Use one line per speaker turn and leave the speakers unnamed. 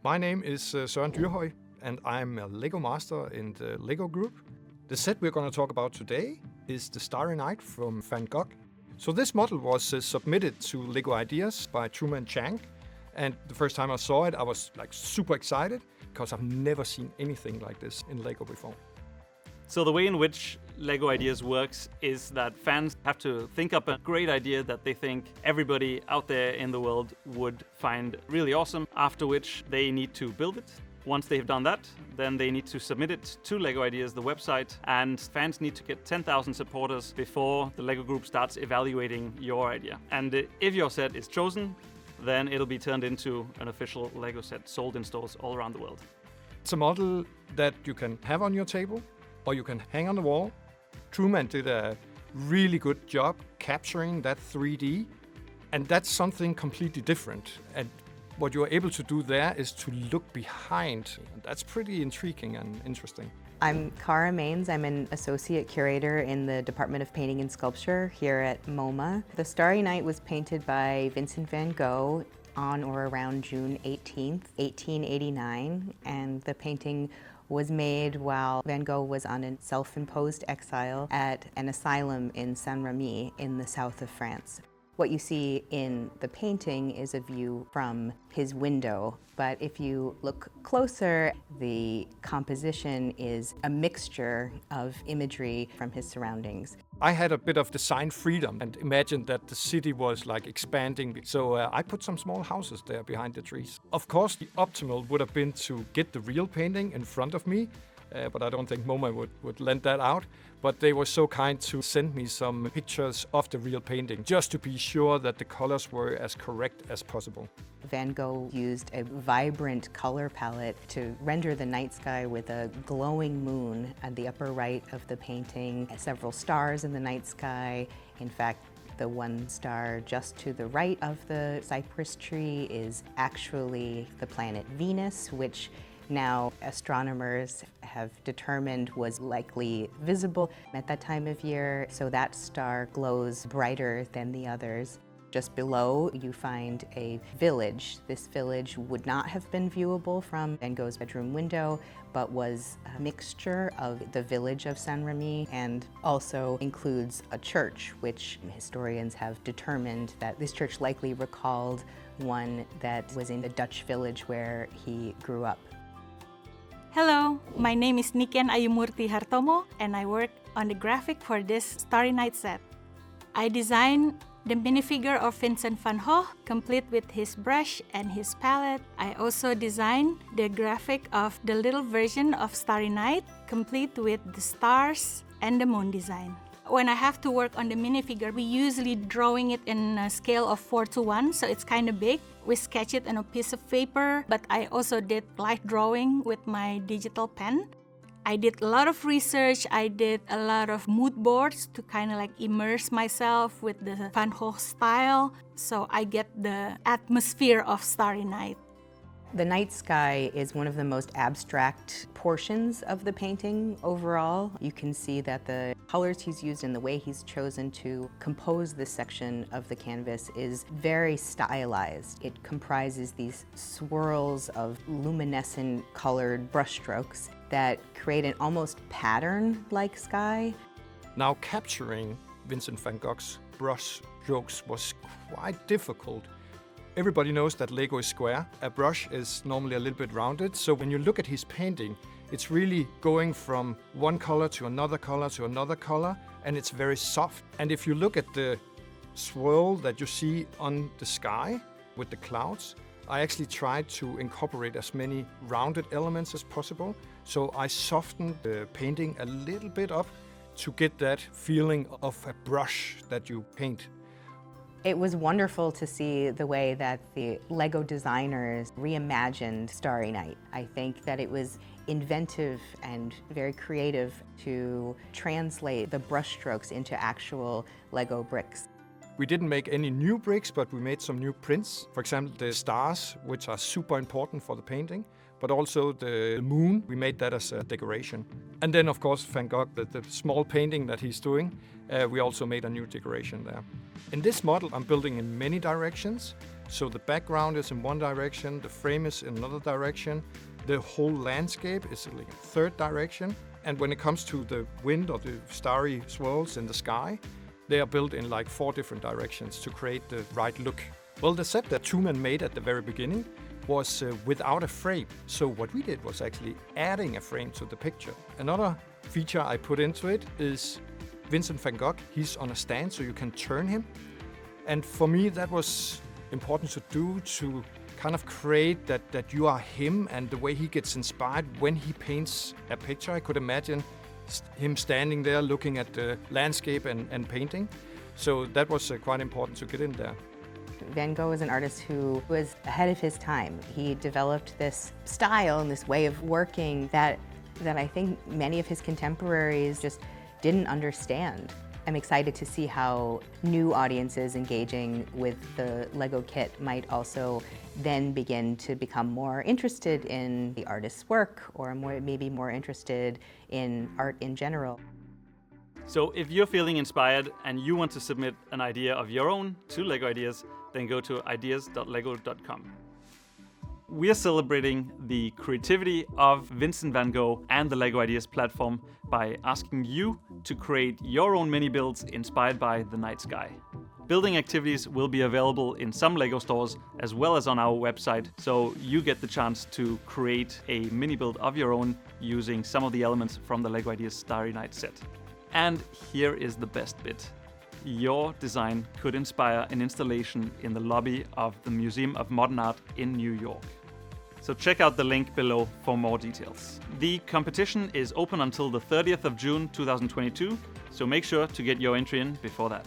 My name is Søren Dyrhøj, and I'm a LEGO master in the LEGO group. The set we're going to talk about today is the Starry Night from Van Gogh. So this model was submitted to LEGO Ideas by Truman Chang, and the first time I saw it, I was super excited because I've never seen anything like this in LEGO before.
So the way in which LEGO Ideas works is that fans have to think up a great idea that they think everybody out there in the world would find really awesome, after which they need to build it. Once they've done that, then they need to submit it to LEGO Ideas, the website, and fans need to get 10,000 supporters before the LEGO group starts evaluating your idea. And if your set is chosen, then it'll be turned into an official LEGO set sold in stores all around the world.
It's a model that you can have on your table, or you can hang on the wall. Truman did a really good job capturing that 3D, and that's something completely different. And what you're able to do there is to look behind. That's pretty intriguing and interesting.
I'm Cara Manes. I'm an Associate Curator in the Department of Painting and Sculpture here at MoMA. The Starry Night was painted by Vincent van Gogh on or around June 18th, 1889, and the painting was made while Van Gogh was on a self-imposed exile at an asylum in Saint-Rémy in the south of France. What you see in the painting is a view from his window, but if you look closer, the composition is a mixture of imagery from his surroundings.
I had a bit of design freedom and imagined that the city was expanding, so I put some small houses there behind the trees. Of course, the optimal would have been to get the real painting in front of me, but I don't think MoMA would lend that out. But they were so kind to send me some pictures of the real painting, just to be sure that the colors were as correct as possible.
Van Gogh used a vibrant color palette to render the night sky with a glowing moon at the upper right of the painting, several stars in the night sky. In fact, the one star just to the right of the cypress tree is actually the planet Venus, which now astronomers have determined was likely visible at that time of year, so that star glows brighter than the others. Just below, you find a village. This village would not have been viewable from Van Gogh's bedroom window, but was a mixture of the village of Saint-Rémy and also includes a church, which historians have determined that this church likely recalled one that was in the Dutch village where he grew up.
Hello, my name is Niken Ayumurti Hartomo, and I work on the graphic for this Starry Night set. I designed the minifigure of Vincent van Gogh, complete with his brush and his palette. I also designed the graphic of the little version of Starry Night, complete with the stars and the moon design. When I have to work on the minifigure, we usually drawing it in a scale of 4:1, so it's kind of big. We sketch it on a piece of paper, but I also did light drawing with my digital pen. I did a lot of research. I did a lot of mood boards to kind of immerse myself with the Van Gogh style, so I get the atmosphere of Starry Night.
The night sky is one of the most abstract portions of the painting overall. You can see that the colors he's used and the way he's chosen to compose this section of the canvas is very stylized. It comprises these swirls of luminescent colored brushstrokes that create an almost pattern-like sky.
Now, capturing Vincent van Gogh's brush strokes was quite difficult. Everybody knows that LEGO is square. A brush is normally a little bit rounded, so when you look at his painting, it's really going from one color to another color to another color, and it's very soft. And if you look at the swirl that you see on the sky with the clouds, I actually tried to incorporate as many rounded elements as possible, so I softened the painting a little bit up to get that feeling of a brush that you paint.
It was wonderful to see the way that the LEGO designers reimagined Starry Night. I think that it was inventive and very creative to translate the brushstrokes into actual LEGO bricks.
We didn't make any new bricks, but we made some new prints. For example, the stars, which are super important for the painting, but also the moon, we made that as a decoration. And then, of course, Van Gogh, the small painting that he's doing, we also made a new decoration there. In this model, I'm building in many directions, So the background is in one direction, the frame is in another direction, the whole landscape is like a third direction. And when it comes to the wind or the starry swirls in the sky, they are built in like 4 different directions to create the right look. Well, the set that Tumen made at the very beginning was without a frame. So what we did was actually adding a frame to the picture. Another feature I put into it is Vincent van Gogh. He's on a stand, so you can turn him. And for me, that was important to do, to kind of create that you are him and the way he gets inspired when he paints a picture. I could imagine him standing there looking at the landscape and painting. So that was quite important to get in there.
Van Gogh is an artist who was ahead of his time. He developed this style and this way of working that I think many of his contemporaries just didn't understand. I'm excited to see how new audiences engaging with the LEGO kit might also then begin to become more interested in the artist's work, or maybe more interested in art in general.
So if you're feeling inspired and you want to submit an idea of your own to LEGO Ideas, then go to ideas.lego.com. We are celebrating the creativity of Vincent van Gogh and the LEGO Ideas platform by asking you to create your own mini builds inspired by the night sky. Building activities will be available in some LEGO stores as well as on our website, so you get the chance to create a mini build of your own using some of the elements from the LEGO Ideas Starry Night set. And here is the best bit. Your design could inspire an installation in the lobby of the Museum of Modern Art in New York. So check out the link below for more details. The competition is open until the 30th of June 2022, so make sure to get your entry in before that.